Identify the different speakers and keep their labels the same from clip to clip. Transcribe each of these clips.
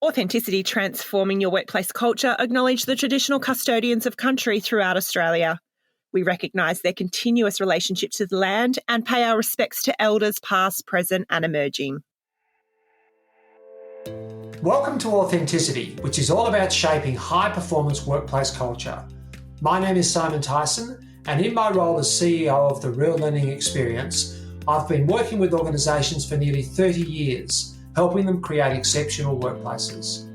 Speaker 1: Authenticity Transforming Your Workplace Culture acknowledge the traditional custodians of country throughout Australia. We recognise their continuous relationship to the land and pay our respects to elders past, present and emerging.
Speaker 2: Welcome to Authenticity, which is all about shaping high-performance workplace culture. My name is Simon Tyson, and in my role as CEO of the Real Learning Experience, I've been working with organisations for nearly 30 years, helping them create exceptional workplaces.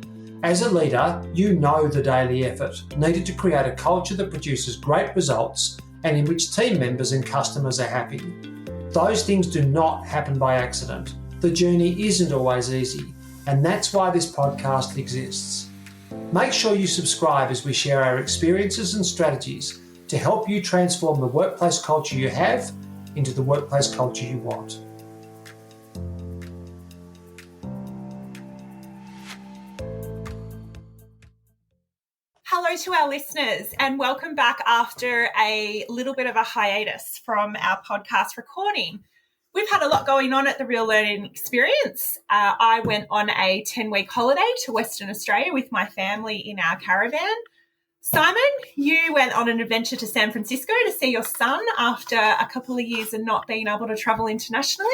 Speaker 2: As a leader, you know the daily effort needed to create a culture that produces great results and in which team members and customers are happy. Those things do not happen by accident. The journey isn't always easy, and that's why this podcast exists. Make sure you subscribe as we share our experiences and strategies to help you transform the workplace culture you have into the workplace culture you want.
Speaker 1: Hello to our listeners and welcome back after a little bit of a hiatus from our podcast recording. We've had a lot going on at the Real Learning Experience. I went on a 10-week holiday to Western Australia with my family in our caravan. Simon, you went on an adventure to San Francisco to see your son after a couple of years of not being able to travel internationally.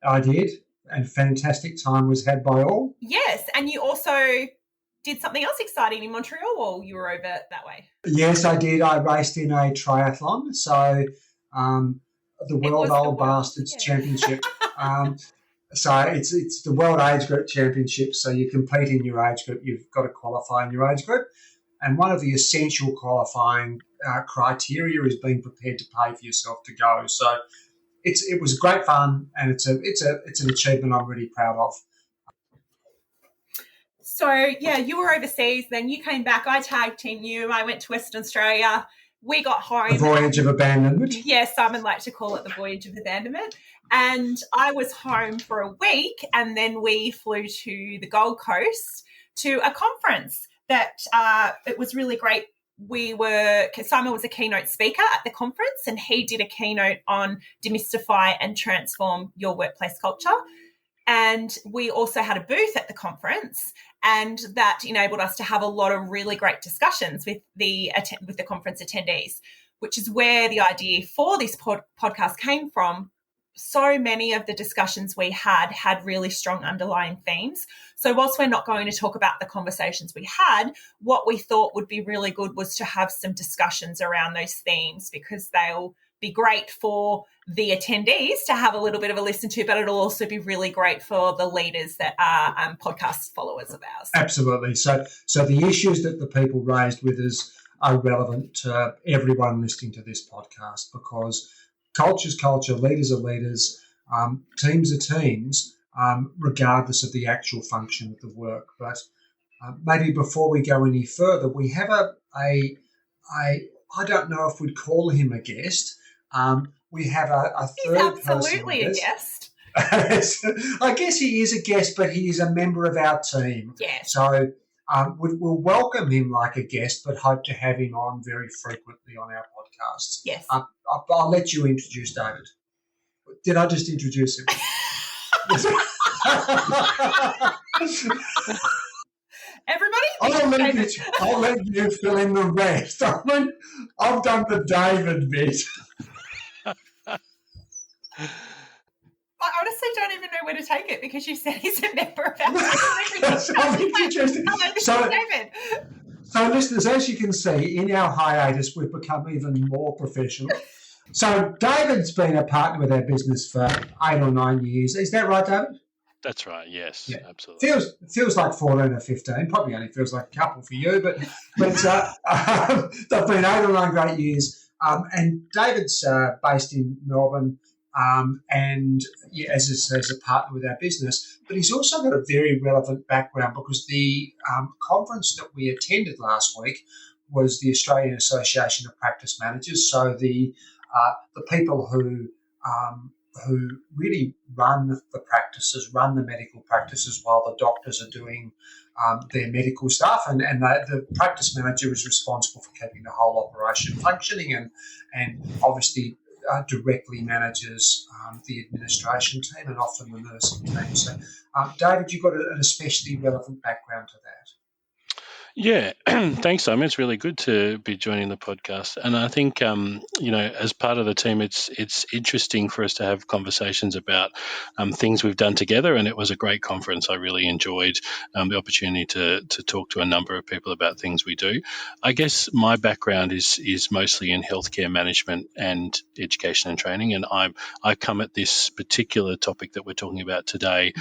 Speaker 2: I did, and fantastic time was had by all.
Speaker 1: Yes, and you also did something else exciting in Montreal while you were over that way.
Speaker 2: Yes, I did. I raced in a triathlon, so the World Old Bastards Championship. So it's the World Age Group Championship, so you compete in your age group. You've got to qualify in your age group. And one of the essential qualifying criteria is being prepared to pay for yourself to go. So it was great fun, and it's an achievement I'm really proud of.
Speaker 1: So, yeah, you were overseas, then you came back, I tag team you, I went to Western Australia, we got home.
Speaker 2: The Voyage of Abandonment.
Speaker 1: Yes, Simon liked to call it the Voyage of Abandonment. And I was home for a week, and then we flew to the Gold Coast to a conference that it was really great. Simon was a keynote speaker at the conference, and he did a keynote on Demystify and Transform Your Workplace Culture. And we also had a booth at the conference, and that enabled us to have a lot of really great discussions with the conference attendees, which is where the idea for this podcast came from. So many of the discussions we had really strong underlying themes. So whilst we're not going to talk about the conversations we had, what we thought would be really good was to have some discussions around those themes, because they'll be great for the attendees to have a little bit of a listen to, but it'll also be really great for the leaders that are podcast followers of ours.
Speaker 2: Absolutely. So the issues that the people raised with us are relevant to everyone listening to this podcast, because culture's culture, leaders are leaders, teams are teams, regardless of the actual function of the work. But maybe before we go any further, we have I don't know if we'd call him a guest. We have a third
Speaker 1: He's absolutely
Speaker 2: person
Speaker 1: a guest.
Speaker 2: I guess he is a guest, but he is a member of our team.
Speaker 1: Yes.
Speaker 2: So we'll welcome him like a guest, but hope to have him on very frequently on our podcasts.
Speaker 1: Yes.
Speaker 2: I'll let you introduce David. Did I just introduce him?
Speaker 1: Everybody?
Speaker 2: I'll let you fill in the rest. I've done the David bit.
Speaker 1: I honestly don't even know where to take it, because you said he's a member of our
Speaker 2: So,
Speaker 1: David.
Speaker 2: So, listeners, as you can see, in our hiatus, we've become even more professional. So, David's been a partner with our business for 8 or 9 years. Is that right, David?
Speaker 3: That's right, yes,
Speaker 2: yeah.
Speaker 3: Absolutely.
Speaker 2: Feels like 14 or 15, probably only feels like a couple for you, but they've been 8 or 9 great years. And David's based in Melbourne, and as a partner with our business, but he's also got a very relevant background, because the conference that we attended last week was the Australian Association of Practice Managers. So the people who really run the practices, run the medical practices while the doctors are doing their medical stuff, and the practice manager is responsible for keeping the whole operation functioning and obviously directly manages the administration team and often the nursing team. So, David, you've got an especially relevant background to that.
Speaker 3: Yeah, thanks, Simon. It's really good to be joining the podcast, and I think as part of the team, it's interesting for us to have conversations about things we've done together. And it was a great conference. I really enjoyed the opportunity to talk to a number of people about things we do. I guess my background is mostly in healthcare management and education and training, and I come at this particular topic that we're talking about today.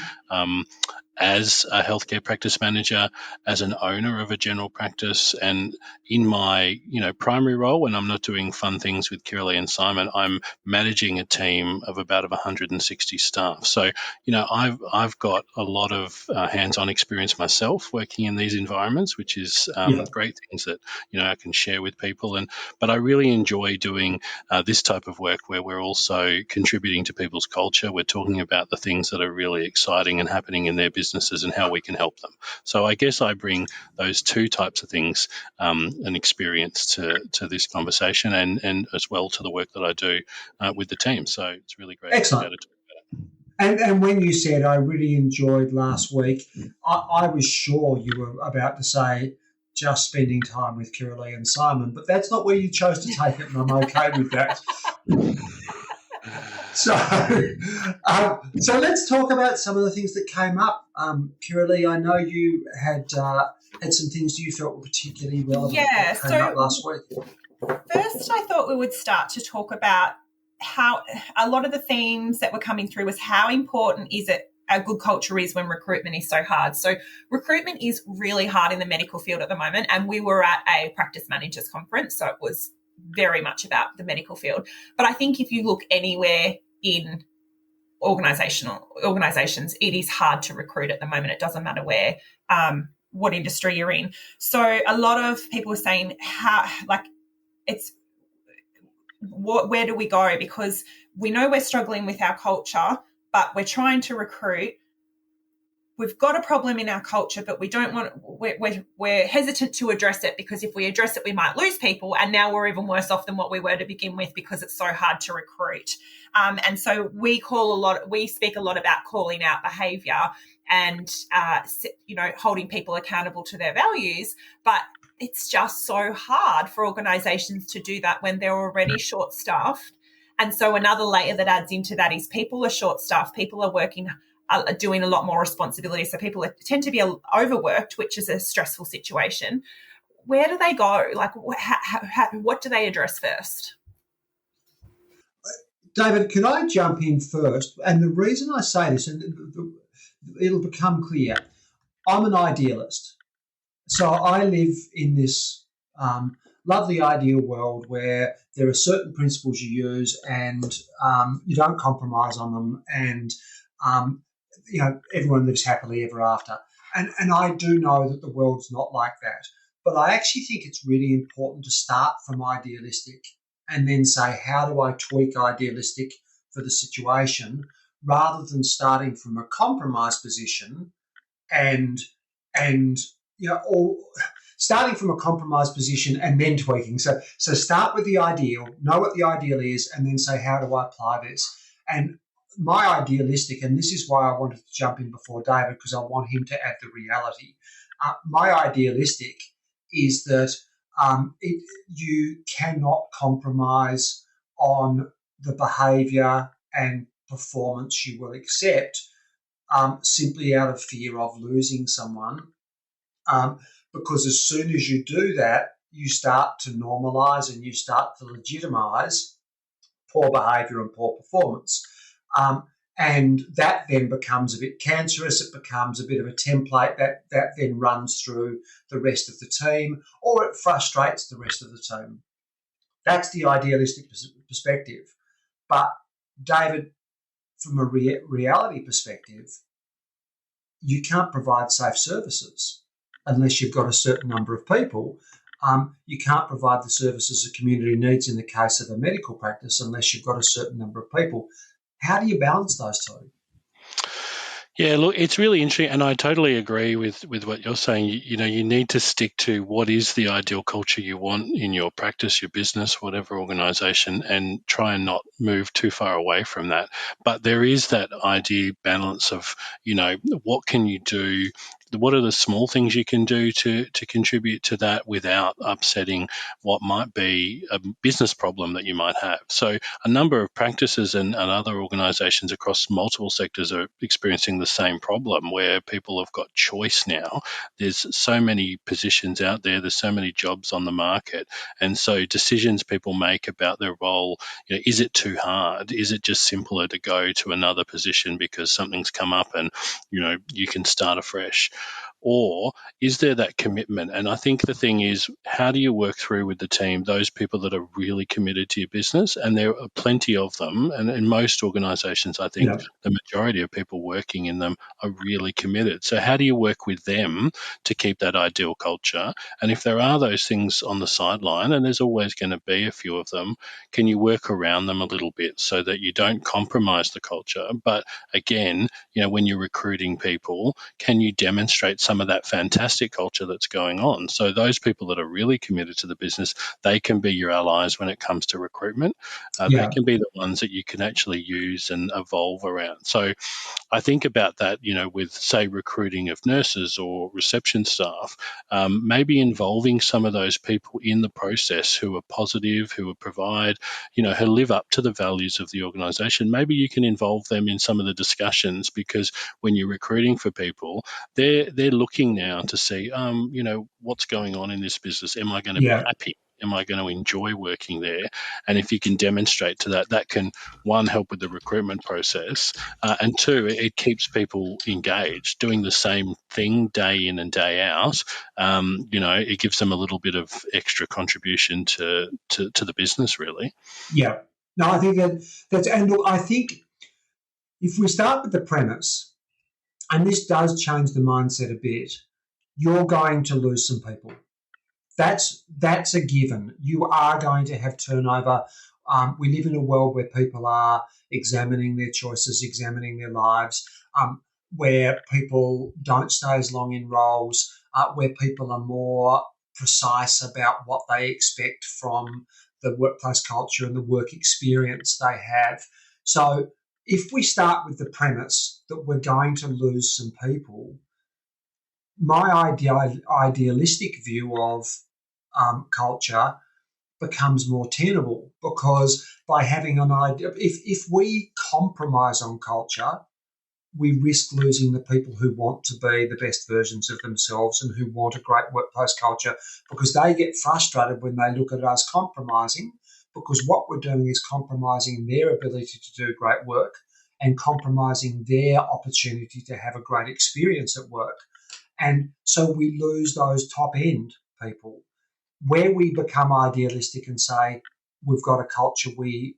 Speaker 3: As a healthcare practice manager, as an owner of a general practice, and in my primary role, when I'm not doing fun things with Kirralea and Simon, I'm managing a team of about 160 staff. So I've got a lot of hands-on experience myself working in these environments, which is great things that I can share with people. But I really enjoy doing this type of work where we're also contributing to people's culture. We're talking about the things that are really exciting and happening in their businesses and how we can help them. So I guess I bring those two types of things and experience to this conversation and as well to the work that I do with the team. So it's really great.
Speaker 2: Excellent.
Speaker 3: To talk about it.
Speaker 2: And when you said I really enjoyed last week, I was sure you were about to say just spending time with Kirralea and Simon, but that's not where you chose to take it, and I'm okay with that. So let's talk about some of the things that came up. Kirralea, I know you had some things you felt were particularly relevant that came up last week.
Speaker 1: First, I thought we would start to talk about how a lot of the themes that were coming through was how important is it a good culture is when recruitment is so hard. So recruitment is really hard in the medical field at the moment, and we were at a practice managers conference, so it was very much about the medical field. But I think if you look anywhere in organizations, it is hard to recruit at the moment. It doesn't matter where, what industry you're in. So a lot of people were saying where do we go? Because we know we're struggling with our culture, but we're trying to recruit. We've got a problem in our culture, but we're hesitant to address it because if we address it, we might lose people. And now we're even worse off than what we were to begin with because it's so hard to recruit. And so we speak a lot about calling out behaviour and, holding people accountable to their values. But it's just so hard for organisations to do that when they're already short-staffed. And so another layer that adds into that is people are short-staffed, people are doing a lot more responsibility. So people tend to be overworked, which is a stressful situation. Where do they go? What do they address first?
Speaker 2: David, could I jump in first? And the reason I say this, and it'll become clear, I'm an idealist. So I live in this lovely ideal world where there are certain principles you use and you don't compromise on them, and everyone lives happily ever after. And I do know that the world's not like that. But I actually think it's really important to start from idealistic and then say, how do I tweak idealistic for the situation, rather than starting from a compromise position or starting from a compromise position and then tweaking. So start with the ideal, know what the ideal is, and then say, how do I apply this? And my idealistic, and this is why I wanted to jump in before David, because I want him to add the reality. My idealistic is that you cannot compromise on the behaviour and performance you will accept simply out of fear of losing someone. Because as soon as you do that, you start to normalise and you start to legitimise poor behaviour and poor performance. And that then becomes a bit cancerous. It becomes a bit of a template that then runs through the rest of the team, or it frustrates the rest of the team. That's the idealistic perspective. But, David, from a reality perspective, you can't provide safe services unless you've got a certain number of people. You can't provide the services a community needs in the case of a medical practice unless you've got a certain number of people. How do you balance those two?
Speaker 3: Yeah, look, it's really interesting, and I totally agree with what you're saying. You need to stick to what is the ideal culture you want in your practice, your business, whatever organization, and try and not move too far away from that. But there is that idea balance of, what can you do? What are the small things you can do to contribute to that without upsetting what might be a business problem that you might have? So a number of practices and other organizations across multiple sectors are experiencing the same problem where people have got choice now. There's so many positions out there, there's so many jobs on the market. And so decisions people make about their role, is it too hard? Is it just simpler to go to another position because something's come up and, you can start afresh? Or is there that commitment? And I think the thing is, how do you work through with the team those people that are really committed to your business? And there are plenty of them. And in most organizations, I think the majority of people working in them are really committed. So how do you work with them to keep that ideal culture? And if there are those things on the sideline, and there's always going to be a few of them, can you work around them a little bit so that you don't compromise the culture? But again, when you're recruiting people, can you demonstrate some of that fantastic culture that's going on? So those people that are really committed to the business, they can be your allies when it comes to recruitment. They can be the ones that you can actually use and evolve around. So I think about that, with, say, recruiting of nurses or reception staff, maybe involving some of those people in the process who are positive, who provide, who live up to the values of the organisation. Maybe you can involve them in some of the discussions, because when you're recruiting for people, they're looking now to see, what's going on in this business. Am I going to be happy? Am I going to enjoy working there? And if you can demonstrate to that can, one, help with the recruitment process, and two, it keeps people engaged, doing the same thing day in and day out. It gives them a little bit of extra contribution to the business, really.
Speaker 2: Yeah. No, I think that's, and look, I think if we start with the premise, and this does change the mindset a bit, you're going to lose some people. That's a given. You are going to have turnover. We live in a world where people are examining their choices, examining their lives, where people don't stay as long in roles, where people are more precise about what they expect from the workplace culture and the work experience they have. So if we start with the premise that we're going to lose some people, my idealistic view of culture becomes more tenable, because by having an idea, if we compromise on culture, we risk losing the people who want to be the best versions of themselves and who want a great workplace culture, because they get frustrated when they look at us compromising, because what we're doing is compromising their ability to do great work and compromising their opportunity to have a great experience at work. And so we lose those top end people. Where we become idealistic and say we've got a culture we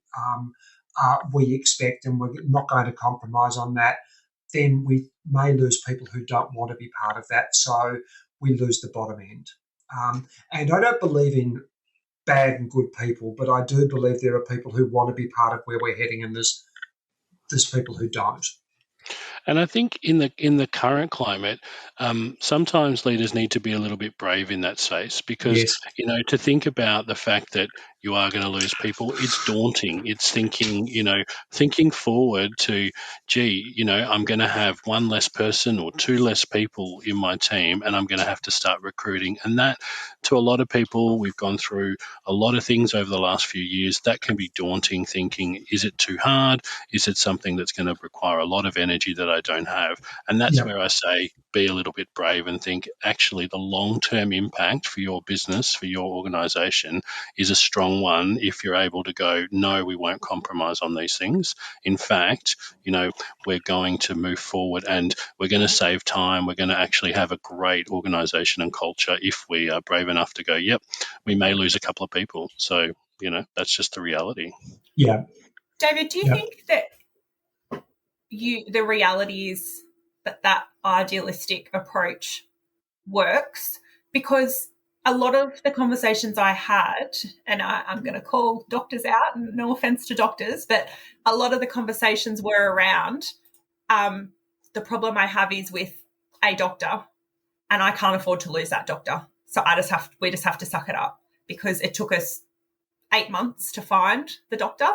Speaker 2: expect and we're not going to compromise on that, then we may lose people who don't want to be part of that. So we lose the bottom end. And I don't believe in bad and good people, but I do believe there are people who want to be part of where we're heading, and there's people who don't.
Speaker 3: And I think in the current climate, sometimes leaders need to be a little bit brave in that space, because
Speaker 2: Yes.
Speaker 3: to think about the fact that you are going to lose people, it's daunting. It's thinking forward to, I'm going to have one less person or two less people in my team, and I'm going to have to start recruiting. And that, to a lot of people, we've gone through a lot of things over the last few years. That can be daunting, thinking, is it too hard? Is it something that's going to require a lot of energy that I don't have? And that's where I say, be a little bit brave and think, actually, the long-term impact for your business, for your organization, is a strong one if you're able to go, no, we won't compromise on these things. In fact, we're going to move forward and we're going to save time. We're going to actually have a great organization and culture if we are brave enough to go, yep, we may lose a couple of people. So, that's just the reality.
Speaker 2: Yeah.
Speaker 1: David, do you think that the reality is that idealistic approach works? Because a lot of the conversations I had, and I'm going to call doctors out, and no offense to doctors, but a lot of the conversations were around the the problem I have is with a doctor, and I can't afford to lose that doctor. So we just have to suck it up, because it took us 8 months to find the doctor,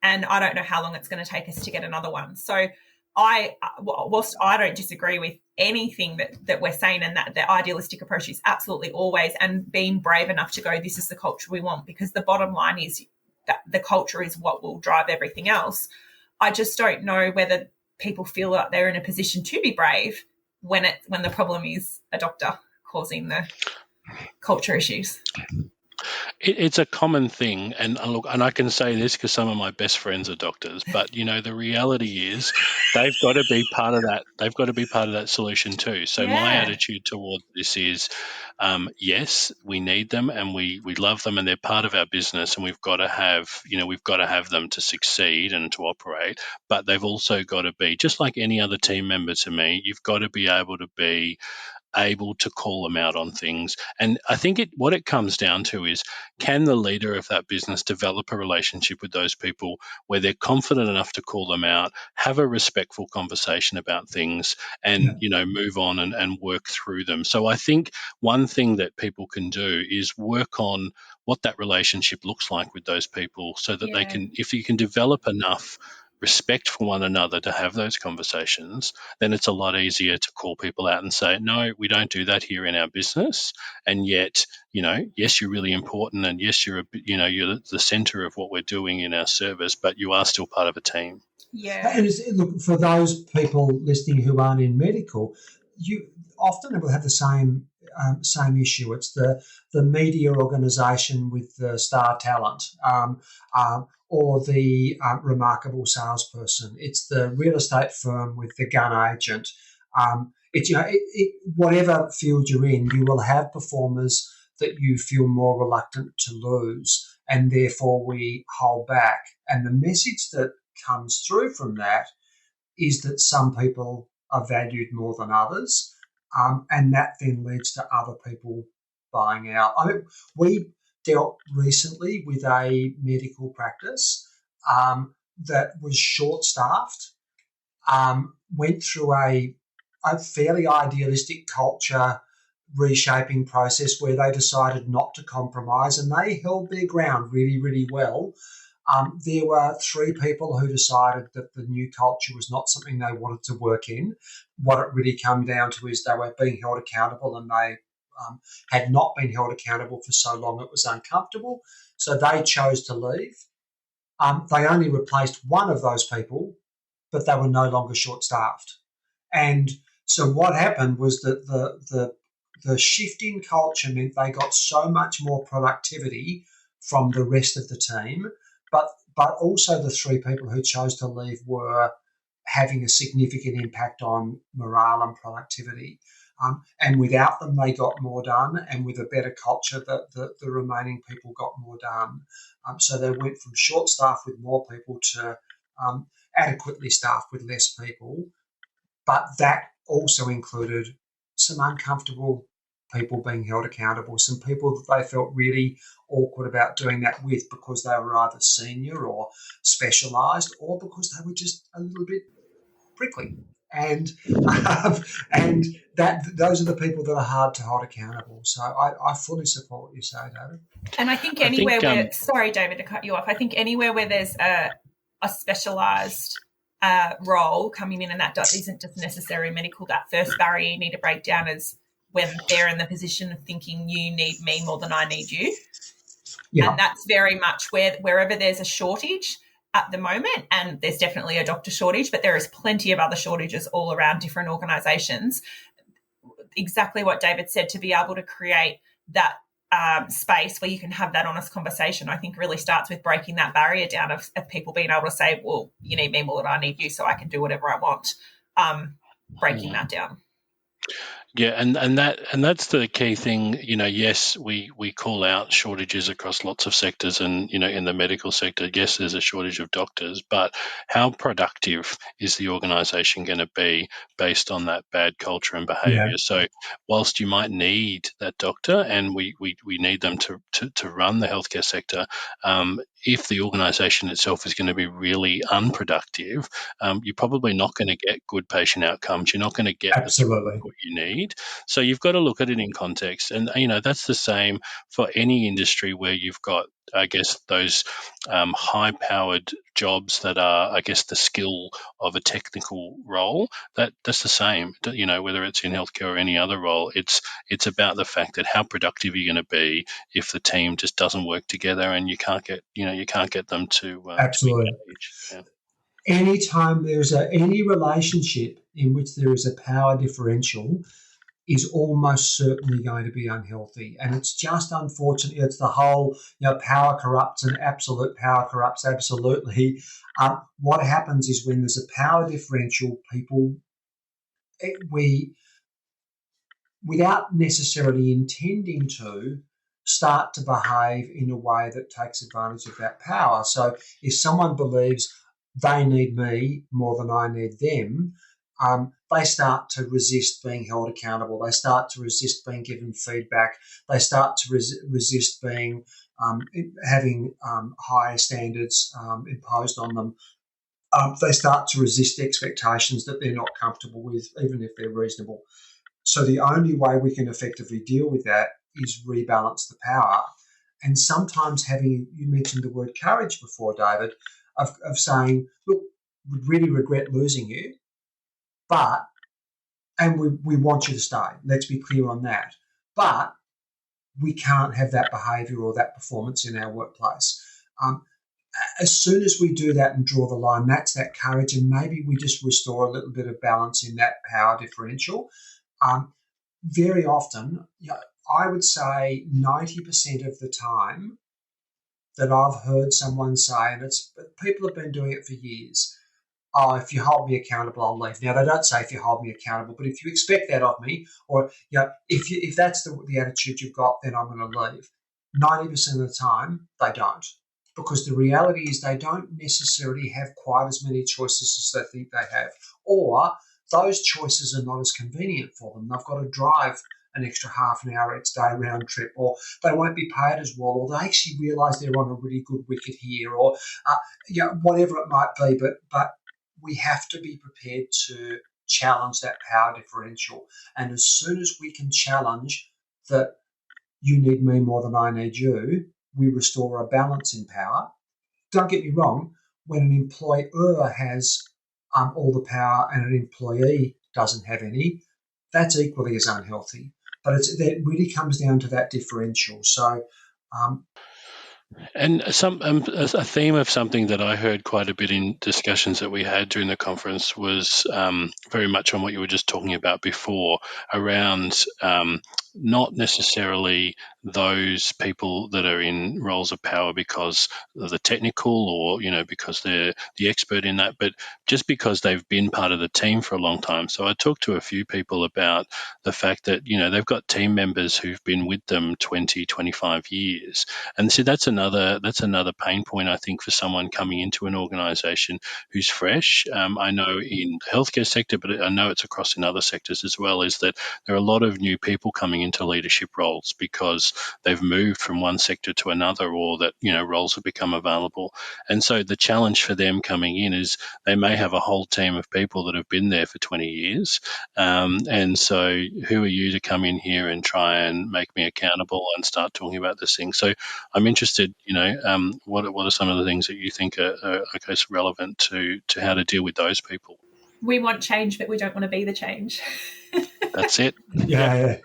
Speaker 1: and I don't know how long it's going to take us to get another one. So whilst I don't disagree with anything that we're saying, and that the idealistic approach is absolutely always, and being brave enough to go, this is the culture we want, because the bottom line is that the culture is what will drive everything else. I just don't know whether people feel that they're in a position to be brave when the problem is a doctor causing the culture issues.
Speaker 3: It's a common thing, and look, and I can say this because some of my best friends are doctors. But the reality is, they've got to be part of that. They've got to be part of that solution too. So my attitude towards this is, yes, we need them, and we love them, and they're part of our business, and we've got to have them to succeed and to operate. But they've also got to be, just like any other team member to me, you've got to be able to call them out on things. And I think what it comes down to is, can the leader of that business develop a relationship with those people where they're confident enough to call them out, have a respectful conversation about things, and move on and work through them. So I think one thing that people can do is work on what that relationship looks like with those people, so that they can, if you can develop enough respect for one another to have those conversations, then it's a lot easier to call people out and say, no, we don't do that here in our business. And yet, yes, you're really important, and yes, you're the center of what we're doing in our service, but you are still part of a team.
Speaker 1: Yeah.
Speaker 2: And look, for those people listening who aren't in medical, you often will have the same issue. It's the media organisation with the star talent, or the remarkable salesperson. It's the real estate firm with the gun agent. It's whatever field you're in, you will have performers that you feel more reluctant to lose, and therefore we hold back. And the message that comes through from that is that some people are valued more than others, and that then leads to other people buying out. I mean, we dealt recently with a medical practice that was short-staffed, went through a fairly idealistic culture reshaping process where they decided not to compromise, and they held their ground really, really well. There were 3 people who decided that the new culture was not something they wanted to work in. What it really came down to is they were being held accountable, and they had not been held accountable for so long it was uncomfortable. So they chose to leave. They only replaced one of those people, but they were no longer short-staffed. And so what happened was that the shift in culture meant they got so much more productivity from the rest of the team, but also the 3 people who chose to leave were having a significant impact on morale and productivity. And without them, they got more done, and with a better culture, the remaining people got more done. So they went from short staff with more people to adequately staffed with less people. But that also included some uncomfortable people being held accountable, some people that they felt really awkward about doing that with because they were either senior or specialised, or because they were just a little bit prickly. And that those are the people that are hard to hold accountable. So I fully support what you say, David.
Speaker 1: And I think where sorry, David, to cut you off. I think anywhere where there's a specialised role coming in, and that isn't just necessarily medical, that first barrier you need to break down is when they're in the position of thinking you need me more than I need you. Yeah. And that's very much wherever there's a shortage at the moment, and there's definitely a doctor shortage, but there is plenty of other shortages all around different organisations. Exactly what David said, to be able to create that space where you can have that honest conversation, I think really starts with breaking that barrier down of people being able to say, well, you need me more than I need you, so I can do whatever I want. Breaking that down.
Speaker 3: Yeah, and that's the key thing. Yes, we call out shortages across lots of sectors, and in the medical sector, yes, there's a shortage of doctors, but how productive is the organisation going to be based on that bad culture and behaviour? Yeah. So whilst you might need that doctor, and we need them to run the healthcare sector, if the organisation itself is going to be really unproductive, you're probably not going to get good patient outcomes. You're not going to get
Speaker 2: Absolutely.
Speaker 3: what you need. So you've got to look at it in context. And, that's the same for any industry where you've got, I guess, those high-powered jobs that are, I guess, the skill of a technical role. That's the same, whether it's in healthcare or any other role. It's about the fact that how productive you're going to be if the team just doesn't work together and you can't get them to
Speaker 2: Absolutely.
Speaker 3: engage. Yeah.
Speaker 2: Anytime there's any relationship in which there is a power differential is almost certainly going to be unhealthy. And it's just unfortunate. It's the whole, power corrupts and absolute power corrupts absolutely. What happens is when there's a power differential, we, without necessarily intending to, start to behave in a way that takes advantage of that power. So if someone believes they need me more than I need them, they start to resist being held accountable. They start to resist being given feedback. They start to resist being having higher standards imposed on them. They start to resist expectations that they're not comfortable with, even if they're reasonable. So the only way we can effectively deal with that is rebalance the power. And sometimes you mentioned the word courage before, David, of saying, look, we really regret losing you, and we want you to stay. Let's be clear on that. But we can't have that behaviour or that performance in our workplace. As soon as we do that and draw the line, that's that courage, and maybe we just restore a little bit of balance in that power differential. Very often, I would say 90% of the time that I've heard someone say, and people have been doing it for years, oh, if you hold me accountable, I'll leave. Now, they don't say if you hold me accountable, but if you expect that of me, or if that's the attitude you've got, then I'm going to leave. 90% of the time, they don't. Because the reality is they don't necessarily have quite as many choices as they think they have. Or those choices are not as convenient for them. They've got to drive an extra half an hour each day round trip, or they won't be paid as well, or they actually realise they're on a really good wicket here, or whatever it might be. But we have to be prepared to challenge that power differential. And as soon as we can challenge that you need me more than I need you, we restore a balance in power. Don't get me wrong, when an employer has all the power and an employee doesn't have any, that's equally as unhealthy. But it really comes down to that differential. So,
Speaker 3: and a theme of something that I heard quite a bit in discussions that we had during the conference was very much on what you were just talking about before, around not necessarily those people that are in roles of power because of the technical or, because they're the expert in that, but just because they've been part of the team for a long time. So I talked to a few people about the fact that, they've got team members who've been with them 20, 25 years. And so that's another pain point, I think, for someone coming into an organisation who's fresh. I know in the healthcare sector, but I know it's across in other sectors as well, is that there are a lot of new people coming into leadership roles because they've moved from one sector to another, or that, roles have become available. And so the challenge for them coming in is they may have a whole team of people that have been there for 20 years. And so who are you to come in here and try and make me accountable and start talking about this thing? So I'm interested, what are some of the things that you think are I guess, relevant to how to deal with those people?
Speaker 1: We want change, but we don't want to be the change.
Speaker 3: That's it.
Speaker 2: Yeah.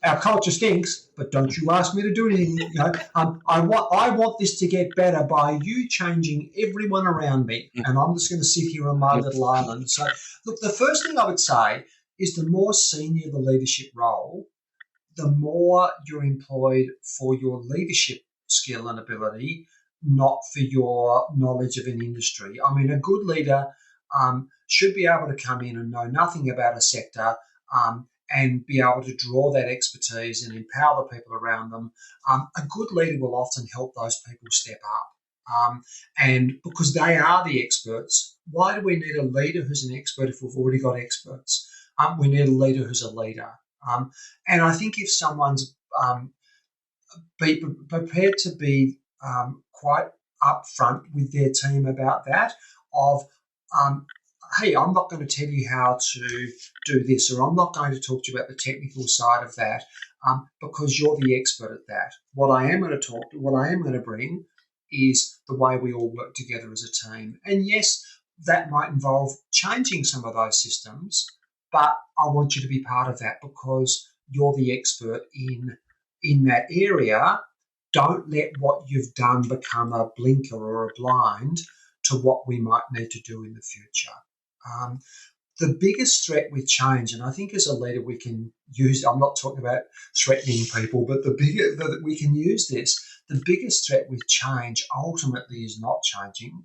Speaker 2: Our culture stinks, but don't you ask me to do anything. I want this to get better by you changing everyone around me, and I'm just going to sit here on my little island. So, look, the first thing I would say is the more senior the leadership role, the more you're employed for your leadership skill and ability, not for your knowledge of an industry. I mean, a good leader should be able to come in and know nothing about a sector and be able to draw that expertise and empower the people around them. A good leader will often help those people step up. And because they are the experts, why do we need a leader who's an expert if we've already got experts? We need a leader who's a leader. And I think if someone's be prepared to be quite upfront with their team about that of, hey, I'm not going to tell you how to do this, or I'm not going to talk to you about the technical side of that, because you're the expert at that. What I am going to bring is the way we all work together as a team. And yes, that might involve changing some of those systems, but I want you to be part of that because you're the expert in that area. Don't let what you've done become a blinker or a blind to what we might need to do in the future. The biggest threat with change, and I think as a leader we can use, I'm not talking about threatening people, but we can use this. The biggest threat with change ultimately is not changing,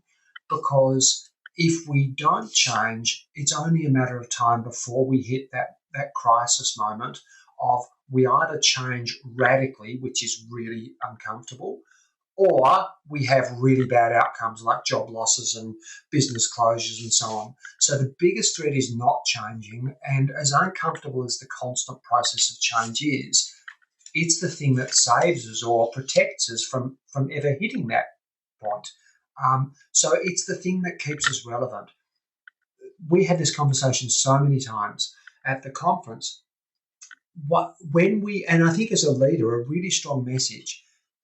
Speaker 2: because if we don't change, it's only a matter of time before we hit that crisis moment of we either change radically, which is really uncomfortable, or we have really bad outcomes like job losses and business closures and so on. So the biggest threat is not changing, and as uncomfortable as the constant process of change is, it's the thing that saves us or protects us from ever hitting that point. So it's the thing that keeps us relevant. We had this conversation so many times at the conference. And I think as a leader, a really strong message,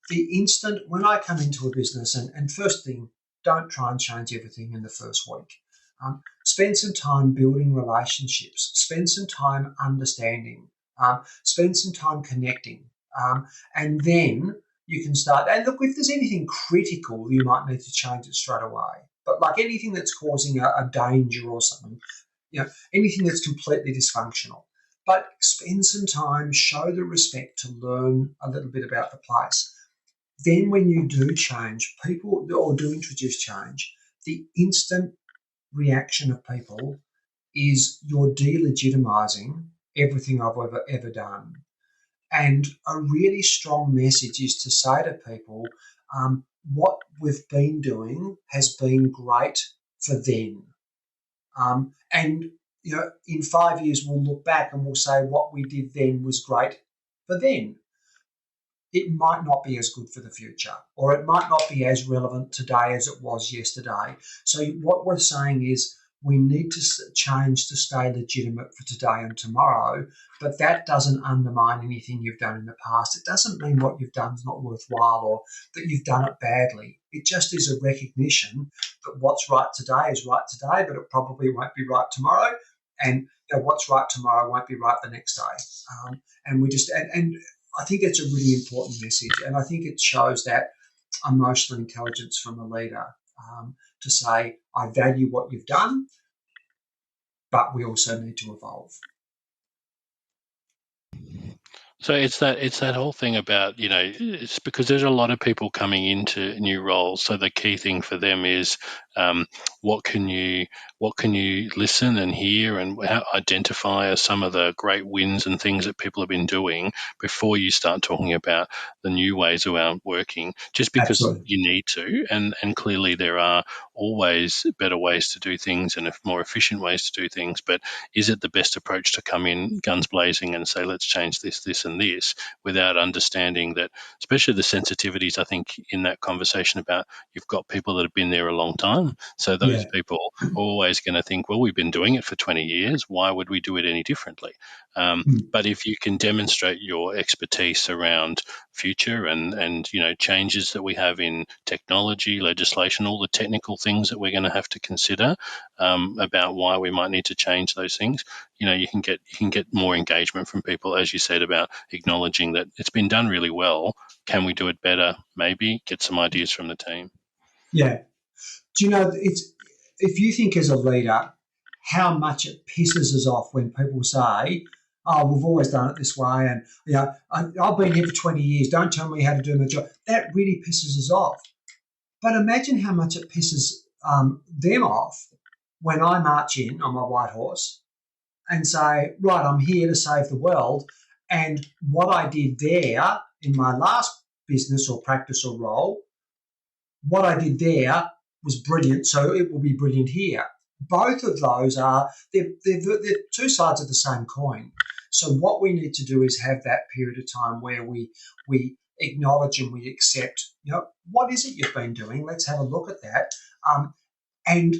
Speaker 2: the instant when I come into a business, and first thing, don't try and change everything in the first week. Spend some time building relationships, spend some time understanding, spend some time connecting, and then you can start. And look, if there's anything critical, you might need to change it straight away. But like anything that's causing a danger or something, anything that's completely dysfunctional. But spend some time, show the respect to learn a little bit about the place. Then when you do change, people, or do introduce change, the instant reaction of people is you're delegitimizing everything I've ever done. And a really strong message is to say to people, what we've been doing has been great for them. And in 5 years, we'll look back and we'll say what we did then was great for them. It might not be as good for the future, or it might not be as relevant today as it was yesterday. So what we're saying is we need to change to stay legitimate for today and tomorrow, but that doesn't undermine anything you've done in the past. It doesn't mean what you've done is not worthwhile or that you've done it badly. It just is a recognition that what's right today is right today, but it probably won't be right tomorrow. And what's right tomorrow won't be right the next day. And I think it's a really important message, and I think it shows that emotional intelligence from a leader to say, I value what you've done, but we also need to evolve.
Speaker 3: So it's that whole thing about, it's because there's a lot of people coming into new roles. So the key thing for them is what can you listen and hear and identify as some of the great wins and things that people have been doing before you start talking about the new ways around working, just because
Speaker 2: Absolutely.
Speaker 3: you need to. And clearly there are always better ways to do things and more efficient ways to do things. But is it the best approach to come in guns blazing and say, let's change this, and this, without understanding that, especially the sensitivities, I think, in that conversation about you've got people that have been there a long time. So those people are always going to think, well, we've been doing it for 20 years. Why would we do it any differently? But if you can demonstrate your expertise around future and changes that we have in technology, legislation, all the technical things that we're going to have to consider about why we might need to change those things, you can get more engagement from people, as you said, about acknowledging that it's been done really well. Can we do it better? Maybe get some ideas from the team.
Speaker 2: Yeah. Do you know, if you think as a leader how much it pisses us off when people say, oh, we've always done it this way, and I've been here for 20 years, don't tell me how to do my job. That really pisses us off. But imagine how much it pisses them off when I march in on my white horse and say, right, I'm here to save the world, and what I did there in my last business or practice or role, what I did there was brilliant, so it will be brilliant here. Both of those they're two sides of the same coin. So what we need to do is have that period of time where we acknowledge and we accept, what is it you've been doing? Let's have a look at that. And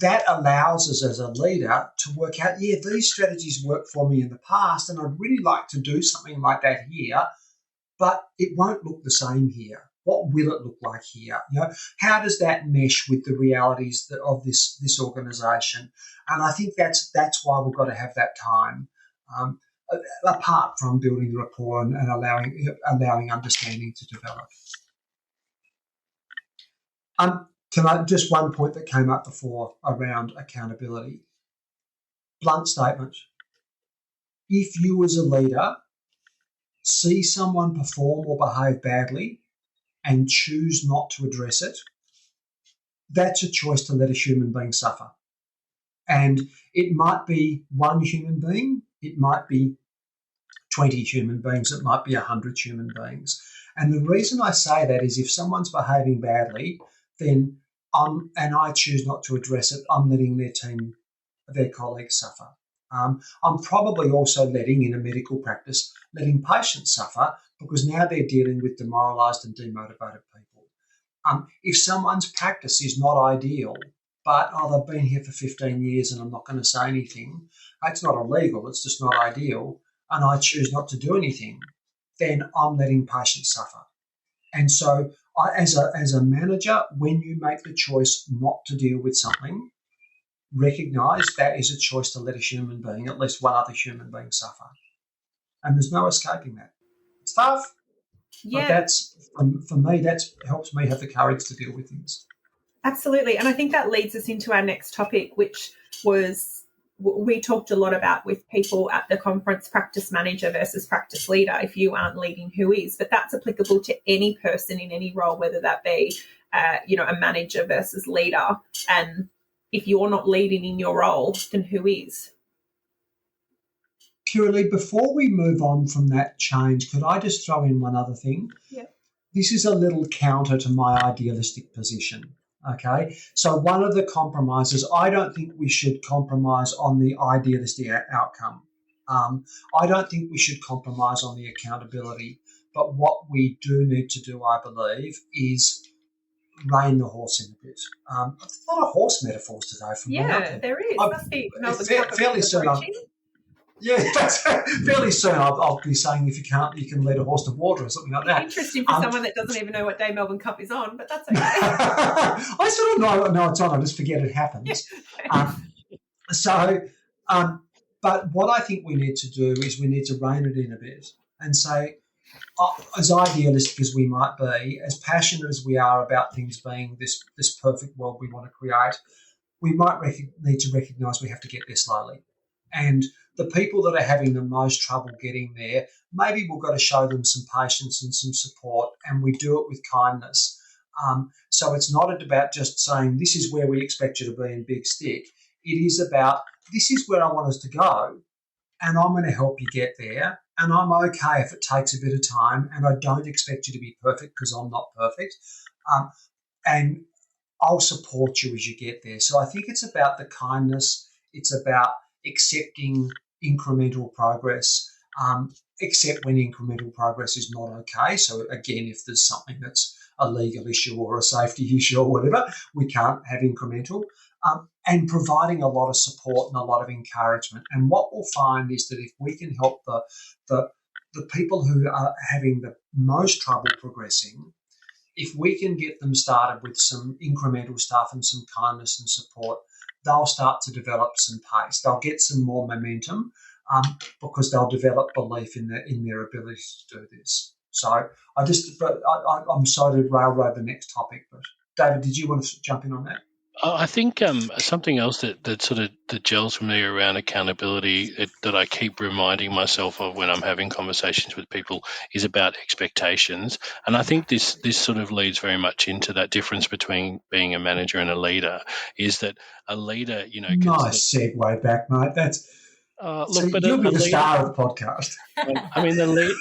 Speaker 2: that allows us as a leader to work out, these strategies worked for me in the past, and I'd really like to do something like that here, but it won't look the same here. What will it look like here? How does that mesh with the realities of this organisation? And I think that's why we've got to have that time, apart from building the rapport and allowing understanding to develop. Just one point that came up before around accountability. Blunt statement. If you as a leader see someone perform or behave badly and choose not to address it, that's a choice to let a human being suffer. And it might be one human being, it might be 20 human beings, it might be 100 human beings. And the reason I say that is if someone's behaving badly, then and I choose not to address it, I'm letting their colleagues suffer. I'm probably also in a medical practice, letting patients suffer because now they're dealing with demoralised and demotivated people. If someone's practice is not ideal, but, they've been here for 15 years and I'm not going to say anything, it's not illegal, it's just not ideal, and I choose not to do anything, then I'm letting patients suffer. And so as a manager, when you make the choice not to deal with something, recognise that is a choice to let a human being, at least one other human being, suffer. And there's no escaping that. It's tough. Yeah. But that's, for me, that helps me have the courage to deal with things.
Speaker 1: Absolutely. And I think that leads us into our next topic, which was we talked a lot about with people at the conference, practice manager versus practice leader. If you aren't leading, who is? But that's applicable to any person in any role, whether that be, a manager versus leader. And if you're not leading in your role, then who is?
Speaker 2: Kirralea, before we move on from that change, could I just throw in one other thing?
Speaker 1: Yeah.
Speaker 2: This is a little counter to my idealistic position. Okay, so one of the compromises, I don't think we should compromise on the idealistic outcome. I don't think we should compromise on the accountability. But what we do need to do, I believe, is rein the horse in a bit. There's a lot of horse metaphors today from me.
Speaker 1: Yeah, there is. Must be
Speaker 2: fairly soon. Fairly soon I'll be saying if you can't, you can lead a horse to water or something like that.
Speaker 1: Interesting for someone that doesn't even know what day Melbourne Cup is on, but that's okay.
Speaker 2: I sort of know it's on, I just forget it happens. But what I think we need to do is we need to rein it in a bit and say, as idealistic as we might be, as passionate as we are about things being this perfect world we want to create, we might need to recognise we have to get there slowly. And the people that are having the most trouble getting there, maybe we've got to show them some patience and some support, and we do it with kindness. So it's not about just saying this is where we expect you to be in big stick. It is about this is where I want us to go, and I'm going to help you get there, and I'm okay if it takes a bit of time, and I don't expect you to be perfect because I'm not perfect, and I'll support you as you get there. So I think it's about the kindness. It's about accepting incremental progress, except when incremental progress is not okay. So again, if there's something that's a legal issue or a safety issue or whatever, we can't have incremental, and providing a lot of support and a lot of encouragement. And what we'll find is that if we can help the people who are having the most trouble progressing, if we can get them started with some incremental stuff and some kindness and support, they'll start to develop some pace. They'll get some more momentum because they'll develop belief in their ability to do this. So I'm sorry to railroad the next topic, but David, did you want to jump in on that?
Speaker 3: I think something else that gels for me around accountability that I keep reminding myself of when I'm having conversations with people is about expectations. And I think this sort of leads very much into that difference between being a manager and a leader, is that a leader,
Speaker 2: nice segue back, mate. That's you'll be the star of the podcast.
Speaker 3: I mean, the lead.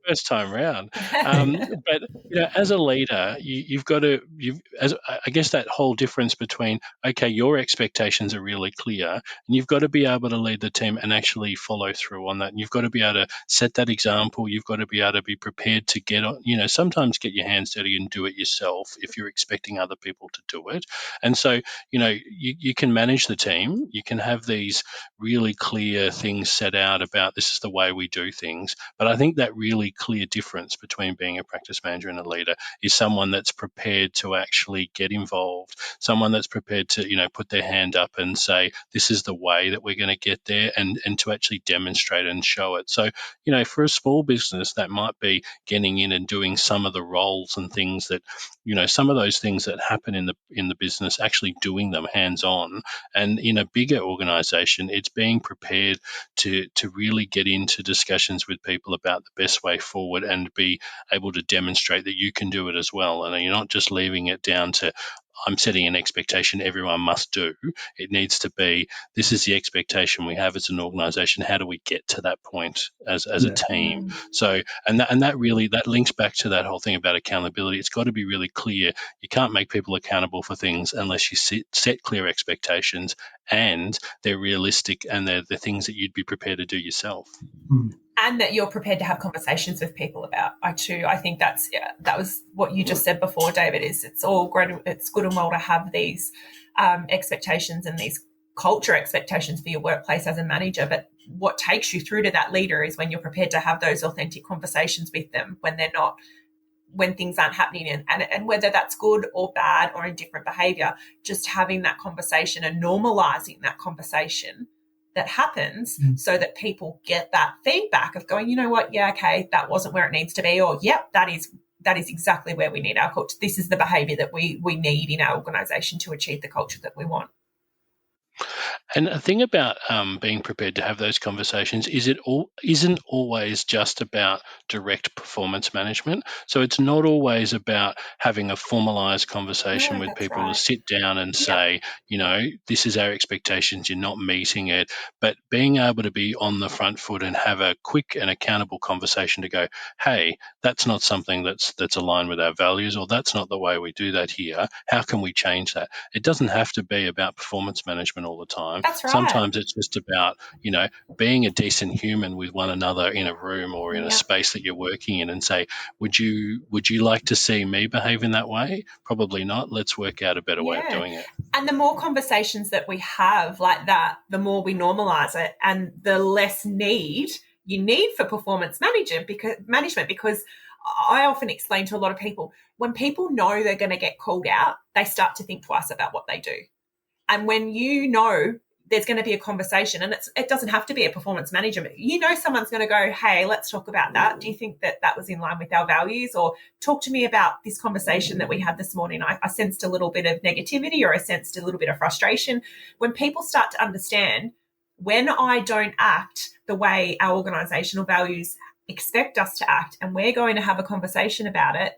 Speaker 3: first time round. But as a leader, you've got to. I guess that whole difference between your expectations are really clear, and you've got to be able to lead the team and actually follow through on that. And you've got to be able to set that example. You've got to be able to be prepared to get on. Sometimes get your hands dirty and do it yourself if you're expecting other people to do it. And so, you can manage the team. You can have these really clear things set out about this is the way we do things. But I think that really clear difference between being a practice manager and a leader is someone that's prepared to actually get involved, someone that's prepared to, put their hand up and say, this is the way that we're going to get there, and to actually demonstrate and show it. So, for a small business, that might be getting in and doing some of the roles and things that, some of those things that happen in the business, actually doing them hands-on. And in a bigger organization, it's being prepared to really get into discussions with people about the best way forward and be able to demonstrate that you can do it as well. And you're not just leaving it down to, I'm setting an expectation everyone must do. It needs to be, this is the expectation we have as an organization. How do we get to that point as a team? So, and that really, that links back to that whole thing about accountability. It's got to be really clear. You can't make people accountable for things unless you set clear expectations and they're realistic and they're the things that you'd be prepared to do yourself.
Speaker 1: And that you're prepared to have conversations with people about. I think that was what you just said before, David, is it's all great. It's good and well to have these expectations and these culture expectations for your workplace as a manager. But what takes you through to that leader is when you're prepared to have those authentic conversations with them when things aren't happening, and whether that's good or bad or indifferent behavior, just having that conversation and normalizing that conversation that happens so that people get that feedback of going, you know what, yeah, okay, that wasn't where it needs to be, or yep, that is exactly where we need our culture. This is the behavior that we need in our organization to achieve the culture that we want.
Speaker 3: And the thing about being prepared to have those conversations is isn't always just about direct performance management. So it's not always about having a formalized conversation with people to sit down and say, this is our expectations, you're not meeting it. But being able to be on the front foot and have a quick and accountable conversation to go, hey, that's not something that's aligned with our values, or that's not the way we do that here. How can we change that? It doesn't have to be about performance management all the time.
Speaker 1: That's right.
Speaker 3: Sometimes it's just about, being a decent human with one another in a room or in a space that you're working in, and say, would you like to see me behave in that way? Probably not. Let's work out a better way of doing it.
Speaker 1: And the more conversations that we have like that, the more we normalize it, and the less need you need for performance management because I often explain to a lot of people, when people know they're going to get called out, they start to think twice about what they do. And when there's going to be a conversation, and it doesn't have to be a performance manager, but someone's going to go, hey, let's talk about that. Do you think that was in line with our values? Or talk to me about this conversation that we had this morning. I sensed a little bit of negativity, or I sensed a little bit of frustration. When people start to understand, when I don't act the way our organizational values expect us to act, and we're going to have a conversation about it,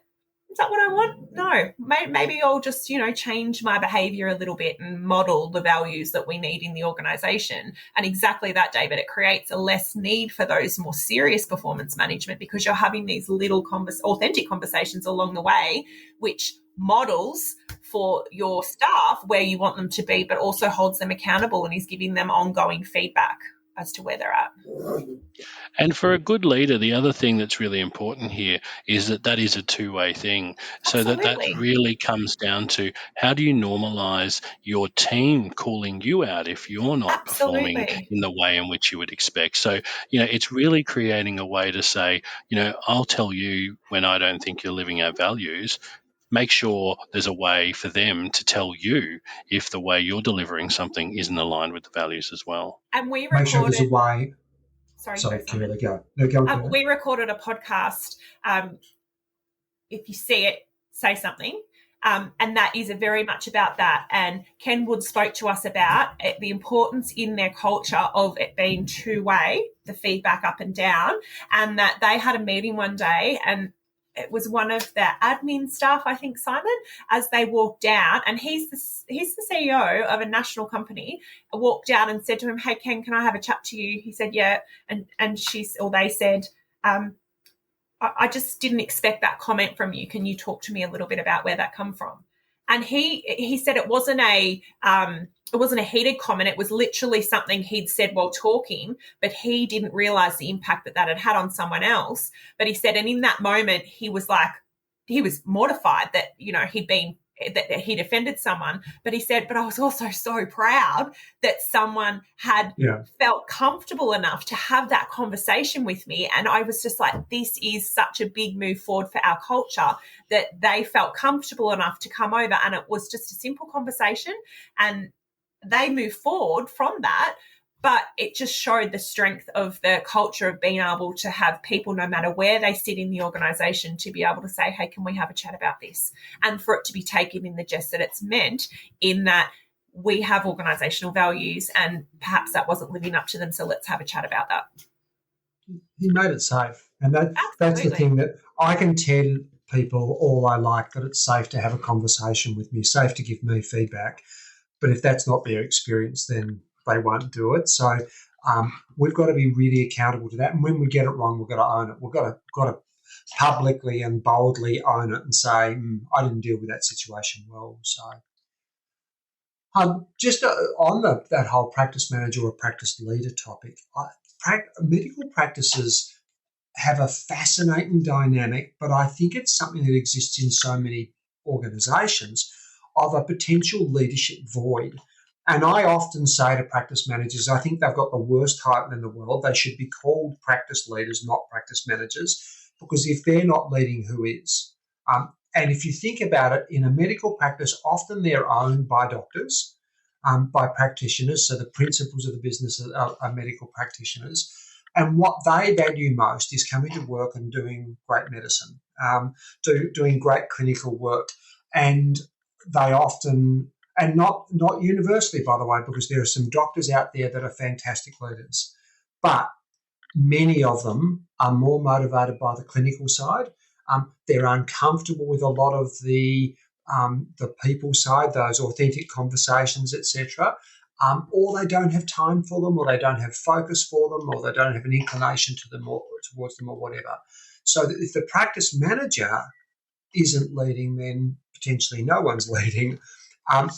Speaker 1: is that what I want? No. Maybe I'll just, change my behavior a little bit and model the values that we need in the organization. And exactly that, David, it creates a less need for those more serious performance management, because you're having these little authentic conversations along the way, which models for your staff where you want them to be, but also holds them accountable and is giving them ongoing feedback as to where they're at.
Speaker 3: And for a good leader, the other thing that's really important here is that is a two-way thing. So that really comes down to, how do you normalize your team calling you out if you're not performing in the way in which you would expect? So, it's really creating a way to say, I'll tell you when I don't think you're living our values. Make sure there's a way for them to tell you if the way you're delivering something isn't aligned with the values as well.
Speaker 1: And we
Speaker 2: recorded... Make sure there's a way...
Speaker 1: Sorry,
Speaker 2: Kirralea, go. No, go.
Speaker 1: We recorded a podcast. If you see it, say something. And that is very much about that. And Ken Wood spoke to us about the importance in their culture of it being two-way, the feedback up and down, and that they had a meeting one day, and it was one of their admin staff, I think, Simon, as they walked down, and he's the CEO of a national company, walked down and said to him, hey, Ken, can I have a chat to you? He said, yeah. And they said, I just didn't expect that comment from you. Can you talk to me a little bit about where that come from? And he said it wasn't a heated comment. It was literally something he'd said while talking, but he didn't realize the impact that that had had on someone else. But he said, and in that moment, he was mortified that, that he'd offended someone. But he said, but I was also so proud that someone had felt comfortable enough to have that conversation with me. And I was just like, this is such a big move forward for our culture, that they felt comfortable enough to come over. And it was just a simple conversation, and they moved forward from that. But it just showed the strength of the culture of being able to have people, no matter where they sit in the organisation, to be able to say, hey, can we have a chat about this? And for it to be taken in the jest that it's meant, in that we have organisational values and perhaps that wasn't living up to them, so let's have a chat about that.
Speaker 2: He made it safe. And that's the thing, that I can tell people all I like, that it's safe to have a conversation with me, safe to give me feedback. But if that's not their experience, then they won't do it. So we've got to be really accountable to that. And when we get it wrong, we've got to own it. We've got to publicly and boldly own it and say, I didn't deal with that situation well. So just on that whole practice manager or practice leader topic, medical practices have a fascinating dynamic, but I think it's something that exists in so many organisations, of a potential leadership void. And I often say to practice managers, I think they've got the worst title in the world. They should be called practice leaders, not practice managers, because if they're not leading, who is? And if you think about it, in a medical practice, often they're owned by doctors, by practitioners. So the principals of the business are medical practitioners. And what they value most is coming to work and doing great medicine, doing great clinical work. And they often, and not universally, by the way, because there are some doctors out there that are fantastic leaders, but many of them are more motivated by the clinical side. They're uncomfortable with a lot of the people side, those authentic conversations, etc. Or they don't have time for them, or they don't have focus for them, or they don't have an inclination to them or towards them, or whatever. So if the practice manager isn't leading, then potentially no one's leading. I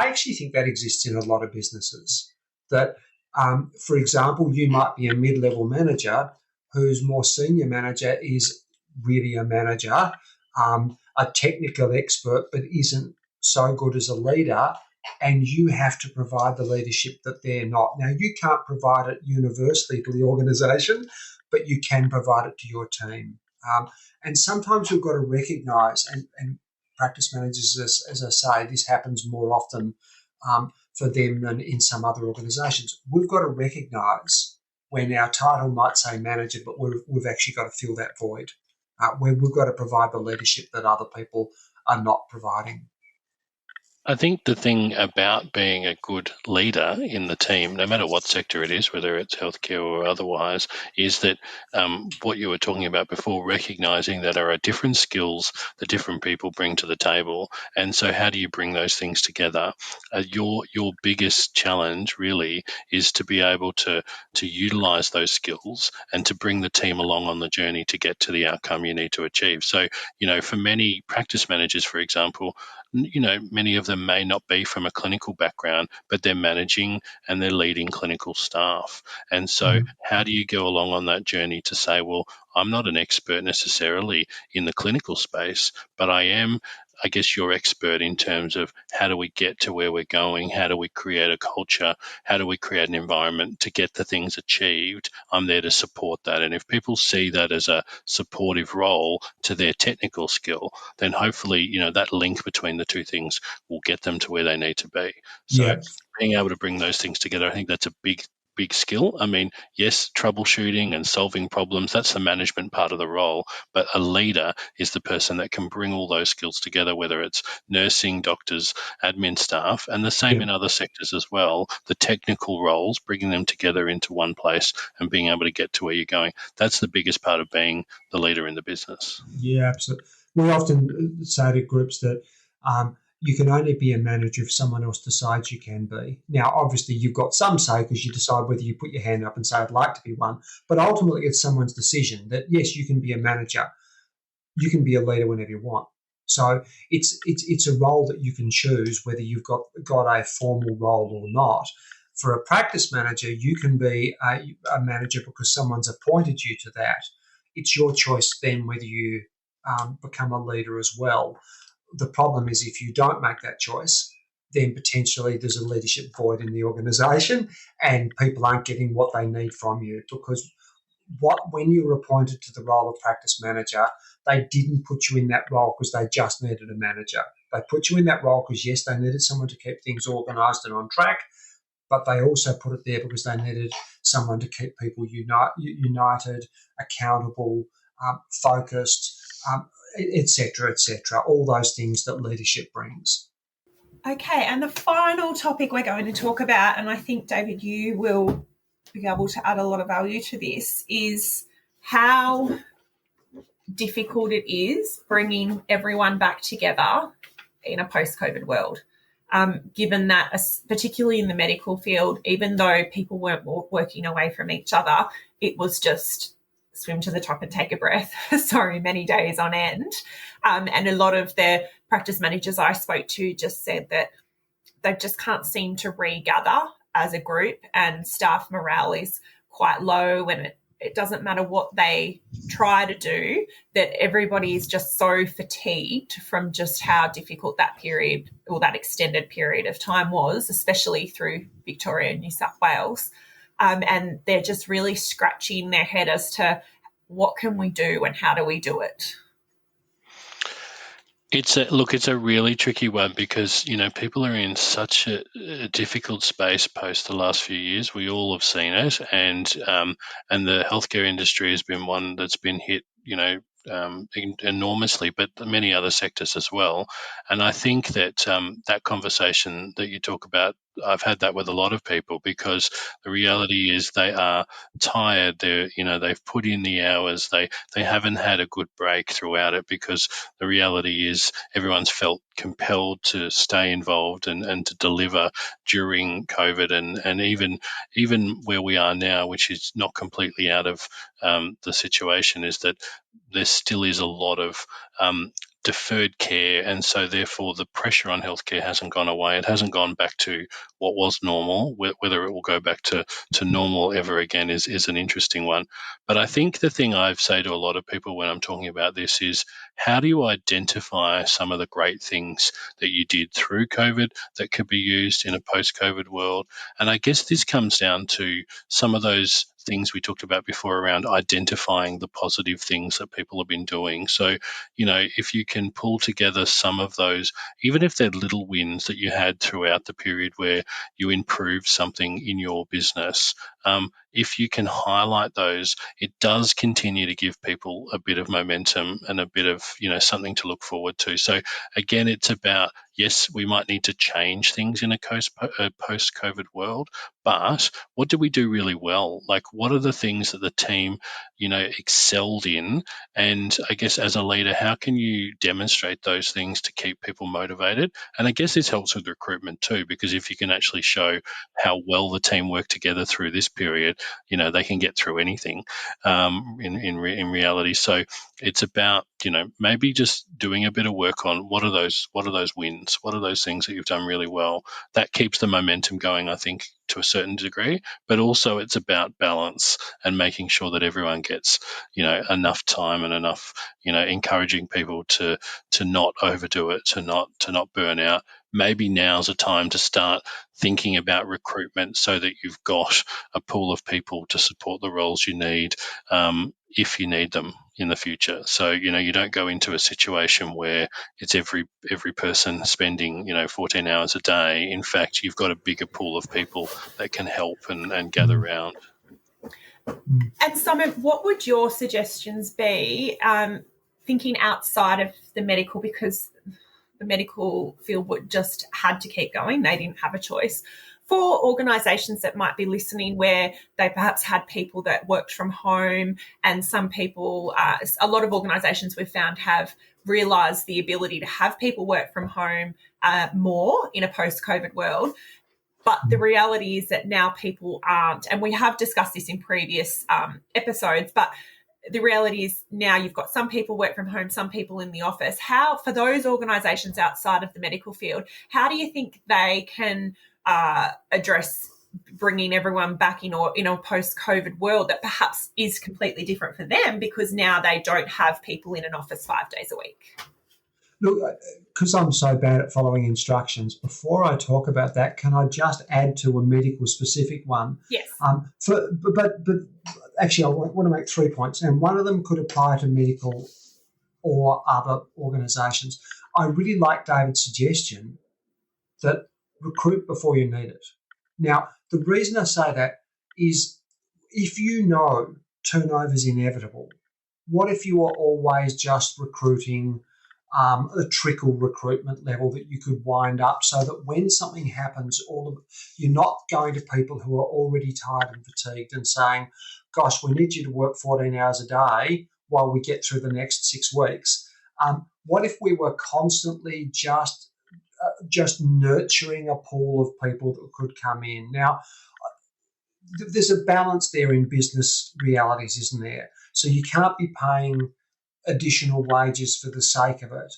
Speaker 2: actually think that exists in a lot of businesses. That, for example, you might be a mid-level manager whose more senior manager is really a manager, a technical expert, but isn't so good as a leader, and you have to provide the leadership that they're not. Now, you can't provide it universally to the organisation, but you can provide it to your team. And sometimes we've got to recognise, and practice managers, as I say, this happens more often for them than in some other organisations. We've got to recognise when our title might say manager, but we've actually got to fill that void, where we've got to provide the leadership that other people are not providing.
Speaker 3: I think the thing about being a good leader in the team, no matter what sector it is, whether it's healthcare or otherwise, is that what you were talking about before, recognising that there are different skills that different people bring to the table. And so how do you bring those things together? Your biggest challenge really is to be able to utilise those skills and to bring the team along on the journey to get to the outcome you need to achieve. So, for many practice managers, for example, many of them may not be from a clinical background, but they're managing and they're leading clinical staff. And so how do you go along on that journey to say, well, I'm not an expert necessarily in the clinical space, but I am, I guess, your expert in terms of how do we get to where we're going? How do we create a culture? How do we create an environment to get the things achieved? I'm there to support that. And if people see that as a supportive role to their technical skill, then hopefully, that link between the two things will get them to where they need to be. So being able to bring those things together, I think that's a big skill. I mean, yes, troubleshooting and solving problems, that's the management part of the role, but a leader is the person that can bring all those skills together, whether it's nursing, doctors, admin staff, and the same in other sectors as well, the technical roles, bringing them together into one place and being able to get to where you're going. That's the biggest part of being the leader in the business.
Speaker 2: Yeah, absolutely. We often say to groups that you can only be a manager if someone else decides you can be. Now, obviously, you've got some say because you decide whether you put your hand up and say, I'd like to be one. But ultimately, it's someone's decision that, yes, you can be a manager. You can be a leader whenever you want. So it's a role that you can choose whether you've got a formal role or not. For a practice manager, you can be a manager because someone's appointed you to that. It's your choice then whether you become a leader as well. The problem is if you don't make that choice, then potentially there's a leadership void in the organisation and people aren't getting what they need from you, because when you were appointed to the role of practice manager, they didn't put you in that role because they just needed a manager. They put you in that role because, yes, they needed someone to keep things organised and on track, but they also put it there because they needed someone to keep people united, accountable, focused, et cetera, all those things that leadership brings.
Speaker 1: Okay, and the final topic we're going to talk about, and I think, David, you will be able to add a lot of value to this, is how difficult it is bringing everyone back together in a post-COVID world. Given that, particularly in the medical field, even though people weren't working away from each other, it was just swim to the top and take a breath, many days on end. And a lot of the practice managers I spoke to just said that they just can't seem to regather as a group, and staff morale is quite low, and it doesn't matter what they try to do, that everybody is just so fatigued from just how difficult that period or that extended period of time was, especially through Victoria and New South Wales. And they're just really scratching their head as to what can we do and how do we do it?
Speaker 3: It's a really tricky one because, people are in such a difficult space post the last few years. We all have seen it, and the healthcare industry has been one that's been hit, enormously, but many other sectors as well. And I think that that conversation that you talk about, I've had that with a lot of people, because the reality is they are tired. They've put in the hours. They haven't had a good break throughout it, because the reality is everyone's felt compelled to stay involved and to deliver during COVID, and even where we are now, which is not completely out of the situation, is that there still is a lot of deferred care, and so therefore the pressure on healthcare hasn't gone away. It hasn't gone back to what was normal. Whether it will go back to normal ever again is an interesting one. But I think the thing I say to a lot of people when I'm talking about this is, how do you identify some of the great things that you did through COVID that could be used in a post-COVID world? And I guess this comes down to some of those things we talked about before around identifying the positive things that people have been doing. So, if you can pull together some of those, even if they're little wins that you had throughout the period where you improved something in your business, if you can highlight those, it does continue to give people a bit of momentum and a bit of, something to look forward to. So again, it's about, yes, we might need to change things in a post-COVID world, but what do we do really well? Like, what are the things that the team, excelled in? And I guess as a leader, how can you demonstrate those things to keep people motivated? And I guess this helps with recruitment too, because if you can actually show how well the team worked together through this period, they can get through anything in reality. So it's about, maybe just doing a bit of work on what are those wins, what are those things that you've done really well. That keeps the momentum going, I think, to a certain degree, but also it's about balance and making sure that everyone gets, enough time and enough, encouraging people to not overdo it, to not burn out. Maybe now's a time to start thinking about recruitment so that you've got a pool of people to support the roles you need, if you need them in the future. So, you don't go into a situation where it's every person spending, 14 hours a day. In fact, you've got a bigger pool of people that can help and gather round.
Speaker 1: And Simon, what would your suggestions be, thinking outside of the medical, because the medical field just had to keep going, they didn't have a choice, for organisations that might be listening where they perhaps had people that worked from home, and some people, a lot of organisations we've found have realised the ability to have people work from home more in a post-COVID world. But the reality is that now people aren't, and we have discussed this in previous episodes, but the reality is now you've got some people work from home, some people in the office. How, for those organisations outside of the medical field, how do you think they can address bringing everyone back in a post-COVID world that perhaps is completely different for them because now they don't have people in an office 5 days a week?
Speaker 2: Look, because I'm so bad at following instructions, before I talk about that, can I just add to a medical specific one?
Speaker 1: Yes.
Speaker 2: But actually, I want to make 3 points, and one of them could apply to medical or other organisations. I really like David's suggestion that recruit before you need it. Now, the reason I say that is if you know turnover is inevitable, what if you are always just recruiting a trickle recruitment level that you could wind up so that when something happens, you're not going to people who are already tired and fatigued and saying, gosh, we need you to work 14 hours a day while we get through the next 6 weeks. What if we were constantly just nurturing a pool of people that could come in? Now, there's a balance there in business realities, isn't there? So you can't be paying additional wages for the sake of it.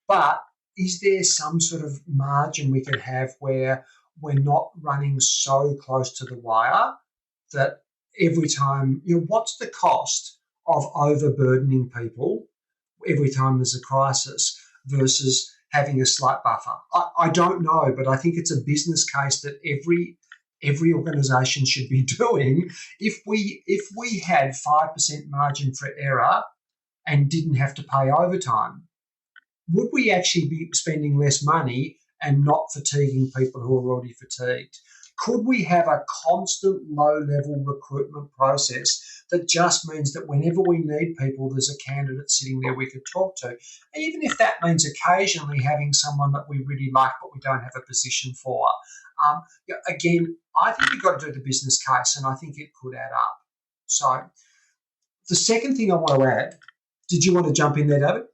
Speaker 2: But is there some sort of margin we could have where we're not running so close to the wire that every time, what's the cost of overburdening people every time there's a crisis versus having a slight buffer? I don't know, but I think it's a business case that every organisation should be doing. If we had 5% margin for error and didn't have to pay overtime, would we actually be spending less money and not fatiguing people who are already fatigued? Could we have a constant low-level recruitment process that just means that whenever we need people, there's a candidate sitting there we could talk to? Even if that means occasionally having someone that we really like but we don't have a position for. Again, I think you've got to do the business case, and I think it could add up. So the second thing I want to add, did you want to jump in there, David?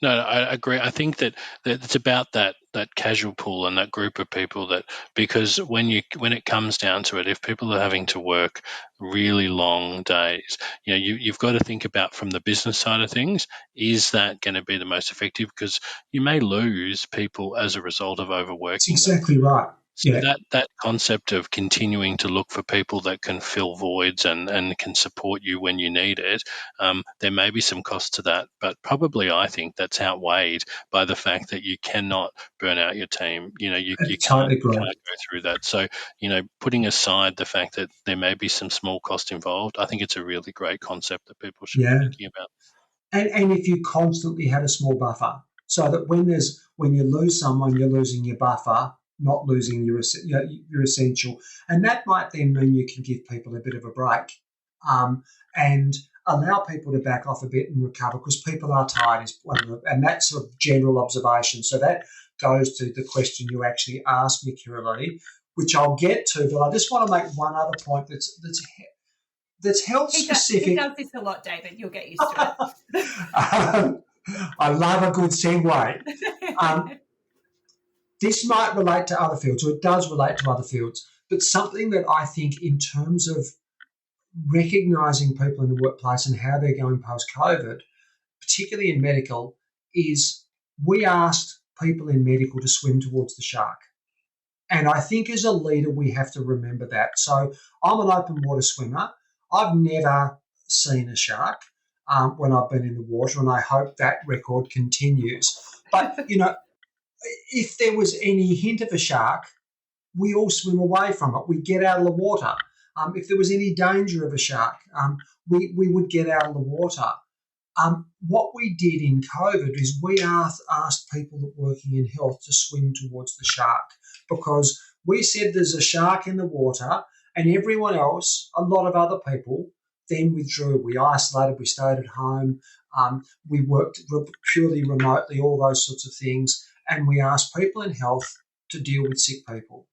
Speaker 3: No, I agree. I think that it's about that casual pool and that group of people that, because when it comes down to it, if people are having to work really long days, you've got to think about from the business side of things, is that going to be the most effective? Because you may lose people as a result of overworking.
Speaker 2: That's exactly right.
Speaker 3: So that concept of continuing to look for people that can fill voids and can support you when you need it, there may be some cost to that, but probably I think that's outweighed by the fact that you cannot burn out your team. You can't go through that. So, putting aside the fact that there may be some small cost involved, I think it's a really great concept that people should be thinking about.
Speaker 2: And if you constantly had a small buffer, so that when you lose someone, you're losing your buffer, not losing your essential. And that might then mean you can give people a bit of a break and allow people to back off a bit and recover, because people are tired, and that's sort of general observation. So that goes to the question you actually asked me, Kirralea, which I'll get to, but I just want to make one other point that's health specific.
Speaker 1: He does this a lot, David. You'll get used to it.
Speaker 2: I love a good segue. This might relate to other fields, or it does relate to other fields, but something that I think in terms of recognising people in the workplace and how they're going post-COVID, particularly in medical, is we asked people in medical to swim towards the shark. And I think as a leader, we have to remember that. So I'm an open water swimmer. I've never seen a shark when I've been in the water, and I hope that record continues. But, if there was any hint of a shark, we all swim away from it. We get out of the water. If there was any danger of a shark, we would get out of the water. What we did in COVID is we asked people that working in health to swim towards the shark, because we said there's a shark in the water, and everyone else, a lot of other people, then withdrew. We isolated, we stayed at home, we worked purely remotely, all those sorts of things. And we asked people in health to deal with sick people.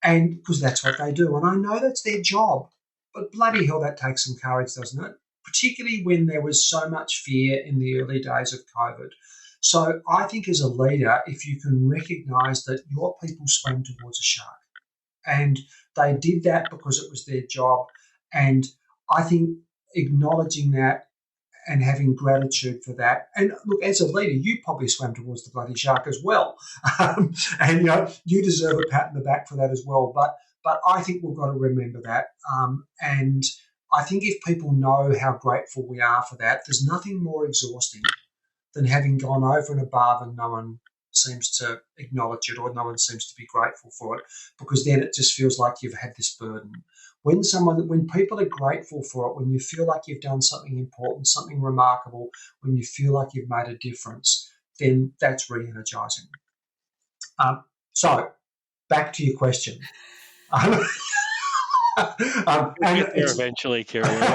Speaker 2: And because that's what they do. And I know that's their job. But bloody hell, that takes some courage, doesn't it? Particularly when there was so much fear in the early days of COVID. So I think as a leader, if you can recognise that your people swam towards a shark and they did that because it was their job, and I think acknowledging that and having gratitude for that. And look, as a leader, you probably swam towards the bloody shark as well. And, you deserve a pat on the back for that as well. But I think we've got to remember that. And I think if people know how grateful we are for that, there's nothing more exhausting than having gone over and above and no one seems to acknowledge it or no one seems to be grateful for it, because then it just feels like you've had this burden. When people are grateful for it, when you feel like you've done something important, something remarkable, when you feel like you've made a difference, then that's re-energising. So back to your question.
Speaker 3: And get there eventually, Kirralea.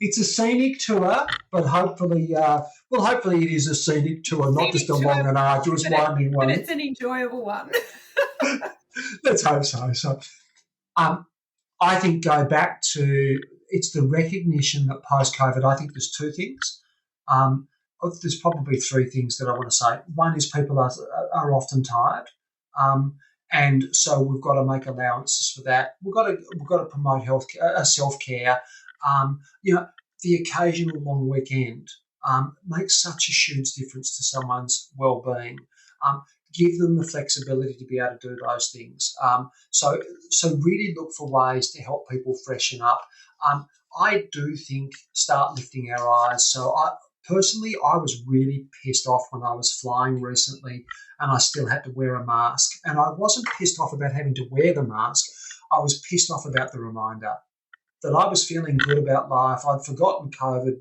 Speaker 2: It's a scenic tour, but hopefully it is a scenic tour, not just a long and arduous winding one.
Speaker 1: But it's an enjoyable one.
Speaker 2: Let's hope so. So, I think go back to it's the recognition that post-COVID, I think there's two things. There's probably three things that I want to say. One is people are often tired. And so we've got to make allowances for that. We've got to promote self-care. The occasional long weekend makes such a huge difference to someone's well-being. Give them the flexibility to be able to do those things. So really look for ways to help people freshen up. I do think start lifting our eyes. So Personally, I was really pissed off when I was flying recently and I still had to wear a mask. And I wasn't pissed off about having to wear the mask. I was pissed off about the reminder that I was feeling good about life. I'd forgotten COVID,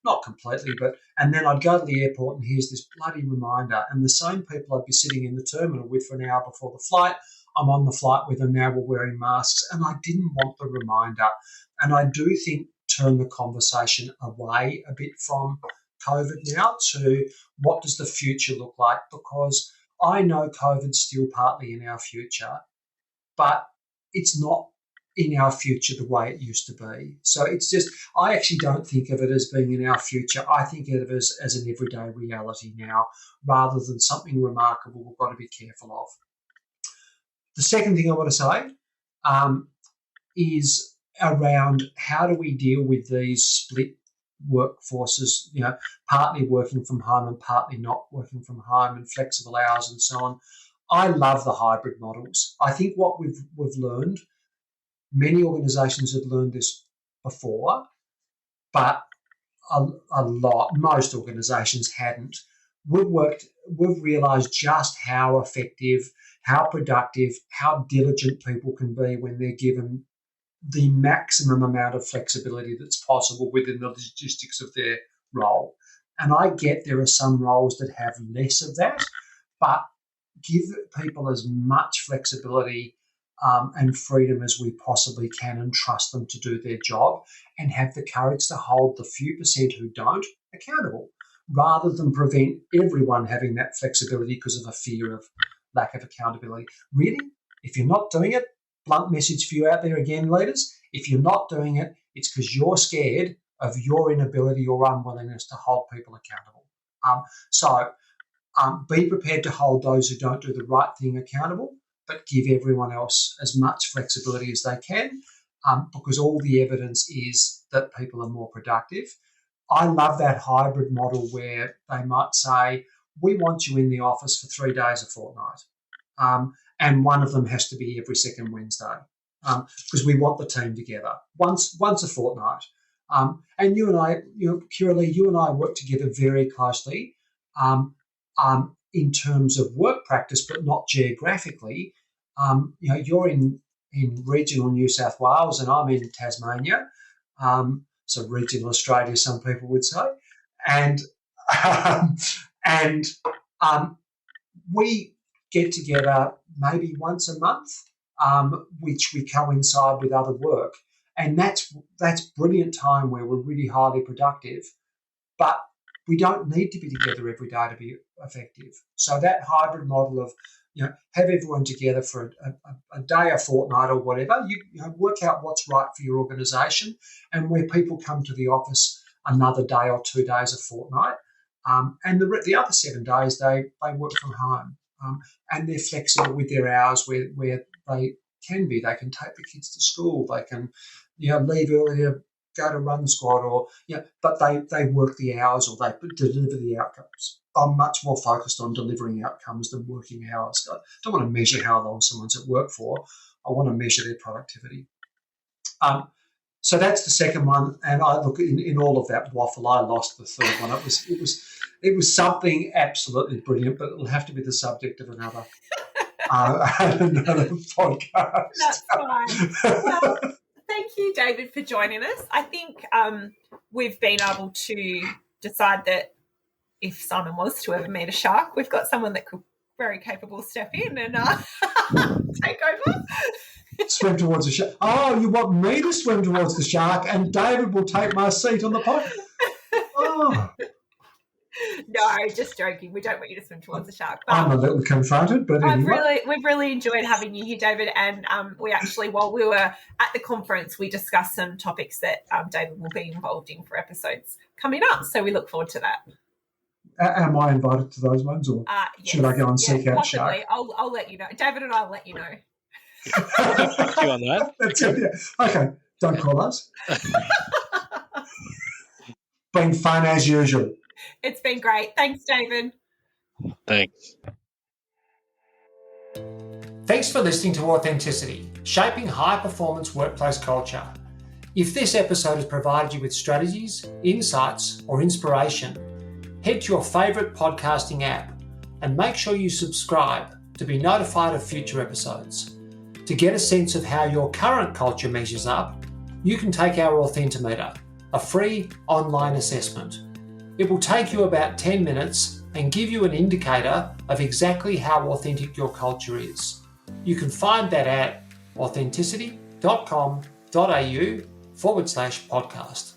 Speaker 2: not completely, and then I'd go to the airport and here's this bloody reminder. And the same people I'd be sitting in the terminal with for an hour before the flight, I'm on the flight with them now, we're wearing masks. And I didn't want the reminder. And I do think turn the conversation away a bit from COVID now to what does the future look like? Because I know COVID's still partly in our future, but it's not in our future the way it used to be. So it's just, I actually don't think of it as being in our future. I think of it as an everyday reality now rather than something remarkable we've got to be careful of. The second thing I want to say is around how do we deal with these split workforces, partly working from home and partly not working from home and flexible hours and so on. I love the hybrid models. I think what we've learned, many organisations have learned this before, but most organisations hadn't. We've realised just how effective, how productive, how diligent people can be when they're given the maximum amount of flexibility that's possible within the logistics of their role. And I get there are some roles that have less of that, but give people as much flexibility and freedom as we possibly can and trust them to do their job and have the courage to hold the few percent who don't accountable rather than prevent everyone having that flexibility because of a fear of lack of accountability. Really, if you're not doing it, blunt message for you out there again, leaders, if you're not doing it, it's because you're scared of your inability or unwillingness to hold people accountable. So be prepared to hold those who don't do the right thing accountable, but give everyone else as much flexibility as they can because all the evidence is that people are more productive. I love that hybrid model where they might say, we want you in the office for 3 days a fortnight. And one of them has to be every second Wednesday because we want the team together once a fortnight. And you and I, Kirralea, you and I work together very closely in terms of work practice, but not geographically. You're in regional New South Wales and I'm in Tasmania, so regional Australia, some people would say, and we get together maybe once a month, which we coincide with other work. And that's brilliant time where we're really highly productive, but we don't need to be together every day to be effective. So that hybrid model of have everyone together for a day, a fortnight, or whatever. You work out what's right for your organisation, and where people come to the office another day or 2 days a fortnight, and the other 7 days they work from home, and they're flexible with their hours where they can be. They can take the kids to school. They can leave earlier, go to run squad, or but they work the hours or they deliver the outcomes. I'm much more focused on delivering outcomes than working hours. I don't want to measure how long someone's at work for. I want to measure their productivity. So that's the second one, and I look in all of that waffle. I lost the third one. It was something absolutely brilliant, but it'll have to be the subject of another podcast.
Speaker 1: That's fine. Well, thank you, David, for joining us. I think we've been able to decide that if Simon was to ever meet a shark, we've got someone that could very capable step in and take over.
Speaker 2: Swim towards the shark. Oh, you want me to swim towards the shark and David will take my seat on the pod? Oh.
Speaker 1: No, just joking. We don't want you to swim towards the shark.
Speaker 2: I'm a little confronted, but anyway.
Speaker 1: We've really enjoyed having you here, David. And we actually, while we were at the conference, we discussed some topics that David will be involved in for episodes coming up. So we look forward to that.
Speaker 2: Am I invited to those ones, or should I go and seek out
Speaker 1: possibly.
Speaker 2: shark?
Speaker 1: I'll let you know. David and I will let you know.
Speaker 3: Thank you on that.
Speaker 2: That's it, yeah. Okay, don't call us. Been fun as usual.
Speaker 1: It's been great. Thanks, David.
Speaker 3: Thanks.
Speaker 2: Thanks for listening to Authenticity, Shaping High-Performance Workplace Culture. If this episode has provided you with strategies, insights, or inspiration, head to your favourite podcasting app and make sure you subscribe to be notified of future episodes. To get a sense of how your current culture measures up, you can take our Authentimeter, a free online assessment. It will take you about 10 minutes and give you an indicator of exactly how authentic your culture is. You can find that at authenticity.com.au/podcast.